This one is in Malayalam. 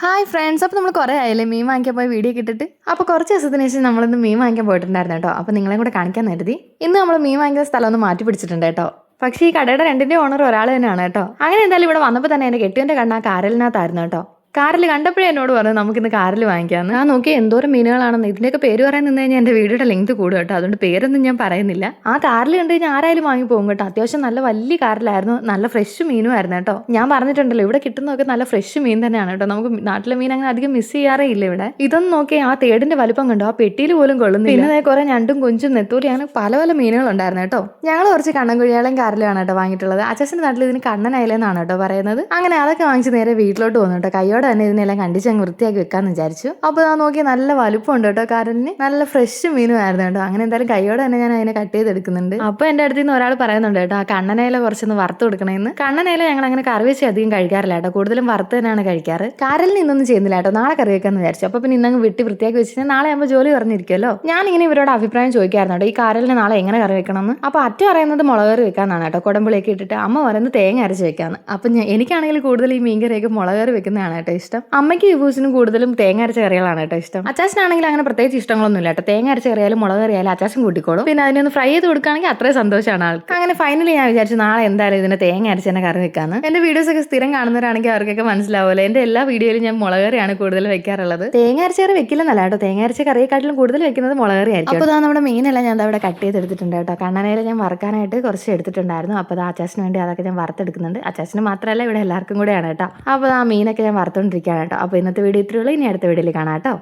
ഹായ് ഫ്രണ്ട്സ്, അപ്പോൾ നമ്മൾ കുറേ ആയില്ലേ മീൻ വാങ്ങിക്കാൻ പോയി വീഡിയോ കിട്ടിട്ട്. അപ്പോൾ കുറച്ച് ദിവസത്തിന് ശേഷം നമ്മളിന്ന് മീൻ വാങ്ങിക്കാൻ പോയിട്ടുണ്ടായിരുന്നു കേട്ടോ. അപ്പോൾ നിങ്ങളെ കൂടെ കാണിക്കാൻ കരുതി. ഇന്ന് നമ്മൾ മീൻ വാങ്ങിക്കുന്ന സ്ഥലം ഒന്ന് മാറ്റി പിടിച്ചിട്ടുണ്ട് കേട്ടോ. പക്ഷേ ഈ കടയുടെ രണ്ടിൻ്റെ ഓണർ ഒരാൾ തന്നെയാണ് കേട്ടോ. അങ്ങനെ എന്തായാലും ഇവിടെ വന്നപ്പോൾ തന്നെ എൻ്റെ കെട്ടിയൻ്റെ കണ്ണ് ആ കാരലിനകത്തായിരുന്നു കേട്ടോ. കാറിൽ കണ്ടപ്പോഴേ എന്നോട് പറഞ്ഞു നമുക്കിന്ന് കാറിൽ വാങ്ങിക്കാമെന്ന്. ഞാൻ നോക്കി എന്തോരം മീനുകളാണെന്ന്. ഇതിൻ്റെയൊക്കെ പേര് പറയാൻ നിന്ന് കഴിഞ്ഞാൽ എൻ്റെ വീഡിയോയുടെ ലെങ്ത് കൂടും കേട്ടോ. അതുകൊണ്ട് പേരൊന്നും ഞാൻ പറയുന്നില്ല. ആ കാറിൽ കണ്ടു കഴിഞ്ഞാൽ ആരായാലും വാങ്ങി പോകും കേട്ടോ. അത്യാവശ്യം നല്ല വലിയ കാറിലായിരുന്നു, നല്ല ഫ്രഷ് മീനും ആയിരുന്നു കേട്ടോ. ഞാൻ പറഞ്ഞിട്ടുണ്ടല്ലോ, ഇവിടെ കിട്ടുന്നതൊക്കെ നല്ല ഫ്രഷ് മീൻ തന്നെയാണ് കേട്ടോ. നമുക്ക് നാട്ടിലെ മീൻ അങ്ങനെ അധികം മിസ് ചെയ്യാറേ ഇല്ല ഇവിടെ. ഇതൊന്നും നോക്കി ആ തേടിന്റെ വലിപ്പം കണ്ടോ, ആ പെട്ടിയിൽ പോലും കൊള്ളുന്നില്ല. പിന്നെ കുറെ ഞണ്ടും കൊഞ്ചും നെത്തൂരി അങ്ങനെ പല പല മീനുകളുണ്ടായിരുന്നു കേട്ടോ. ഞങ്ങൾ കുറച്ച് കണ്ണൻകുഴിയാളെയും കാറിലാണ് കേട്ടോ വാങ്ങിയിട്ടുള്ളത്. അച്ഛൻ്റെ നാട്ടിൽ ഇതിന് കണ്ണനയിലെന്നാണ് കേട്ടോ പറയുന്നത്. അങ്ങനെ അതൊക്കെ വാങ്ങിച്ച് നേരെ വീട്ടിലോട്ട് വന്നു കേട്ടോ. കയ്യോടെ തന്നെ ഇതിനെല്ലാം കണ്ടിച്ച് അങ്ങ് വൃത്തിയാക്കി വെക്കാന്ന് വിചാരിച്ചു. അപ്പോൾ ഞാൻ നോക്കി നല്ല വലുപ്പമുണ്ട് കേട്ടോ. കാരന് നല്ല ഫ്രഷ് മീനും ആയിരുന്നു കേട്ടോ. അങ്ങനെ എന്തായാലും കയ്യോടെ തന്നെ ഞാൻ അതിനെ കട്ട് ചെയ്തെടുക്കുന്നുണ്ട്. അപ്പോൾ എൻ്റെ അടുത്ത് നിന്ന് ഒരാൾ പറയുന്നുണ്ട് കേട്ടോ, ആ കണ്ണനയില കുറച്ചൊന്ന് വറുത്ത് കൊടുക്കണമെന്ന്. കണ്ണനയില ഞങ്ങൾ അങ്ങനെ കറി വെച്ച് അധികം കഴിക്കാറില്ല കേട്ടോ. കൂടുതലും വറുത്ത് തന്നെയാണ് കഴിക്കാറ്. കാരലിന് ഇന്നൊന്നും ചെയ്യുന്നില്ല കേട്ടോ. നാളെ കറി വെക്കാന്ന് വിചാരിച്ചു. അപ്പോൾ പിന്നെ ഇന്നങ്ങ് വെട്ടി വൃത്തിയാക്കി വെച്ചിട്ട് നാളെ ആകുമ്പോൾ ജോലി പറഞ്ഞിരിക്കുമല്ലോ. ഞാനിങ്ങനെ ഇവരോട് അഭിപ്രായം ചോദിക്കാറുണ്ട് കേട്ടോ, ഈ കാരലിന് നാളെ എങ്ങനെ കറി വെക്കണമെന്ന്. അപ്പോൾ അറ്റ പറയുന്നത് മുളക് കറി വെക്കാന്നാണ് കേട്ടോ, കുടമ്പുളിയൊക്കെ ഇട്ടിട്ട്. അമ്മ പറയുന്നത് തേങ്ങ അരച്ച് വെക്കാന്ന്. അപ്പം എനിക്കാണെങ്കിൽ കൂടുതൽ ഈ മീൻ കറിയൊക്കെ മുളക് കറി വെക്കുന്നതാണ് കേട്ടോ ഇഷ്ടം. അമ്മയ്ക്ക് വിഭൂസിനും കൂടുതലും തേങ്ങ അരച്ച കറികളാണ് കേട്ടോ ഇഷ്ടം. അച്ചാച്ചനാണെങ്കിൽ അങ്ങനെ പ്രത്യേകിച്ച് ഇഷ്ടങ്ങളൊന്നും ഇല്ല കേട്ടോ. തേങ്ങ അരച്ച കറിയാലും മുളക് കറിയാലും അച്ചാച്ചൻ കൂട്ടിക്കോളും. പിന്നെ അതിനൊന്ന് ഫ്രൈ ചെയ്ത് കൊടുക്കുകയാണെങ്കിൽ അത്രയും സന്തോഷമാണ് ആൾക്ക്. അങ്ങനെ ഫൈനലി ഞാൻ വിചാരിച്ചു നാളെ എന്തായാലും ഇതിനെ തേങ്ങ അരച്ച് തന്നെ കറി വെക്കാന്ന്. എന്റെ വീഡിയോസ് ഒക്കെ സ്ഥിരം കാണുന്നവരാണെങ്കിൽ അവർക്കൊക്കെ മനസ്സിലാവുമല്ലോ, എന്റെ എല്ലാ വീഡിയോയിലും ഞാൻ മുളക് കറിയാണ് കൂടുതൽ വെക്കാറുള്ളത്. തേങ്ങ അരച്ച കറി വെക്കില്ലെന്നല്ല കേട്ടോ, തേങ്ങ അരച്ച കറിയെക്കാട്ടിലും കൂടുതൽ വെക്കുന്നത് മുളക് കറി ആയിരിക്കും. അപ്പോൾ നമ്മുടെ മീനെല്ലാം ഞാൻ അവിടെ കട്ട് ചെയ്തെടുത്തിട്ടുണ്ട് കേട്ടോ. കണ്ണനയിൽ ഞാൻ വറുക്കാനായിട്ട് കുറച്ച് എടുത്തിട്ടുണ്ടായിരുന്നു. അപ്പോൾ അച്ചാച്ചന് വേണ്ടി അതൊക്കെ ഞാൻ വറുത്തെടുക്കുന്നുണ്ട്. അച്ചാച്ചന് മാത്രമല്ല ഇവിടെ എല്ലാവർക്കും കൂടെയാണ് കേട്ടോ. അപ്പോൾ ആ മീനൊക്കെ ഞാൻ വറുത്തോണ്ടിരിക്കുകയാണ് കേട്ടോ. അപ്പോൾ ഇന്നത്തെ വീഡിയോ ഇത്രയുള്ളൂ. ഇനി അടുത്ത വീഡിയോയിൽ കാണാം കേട്ടോ.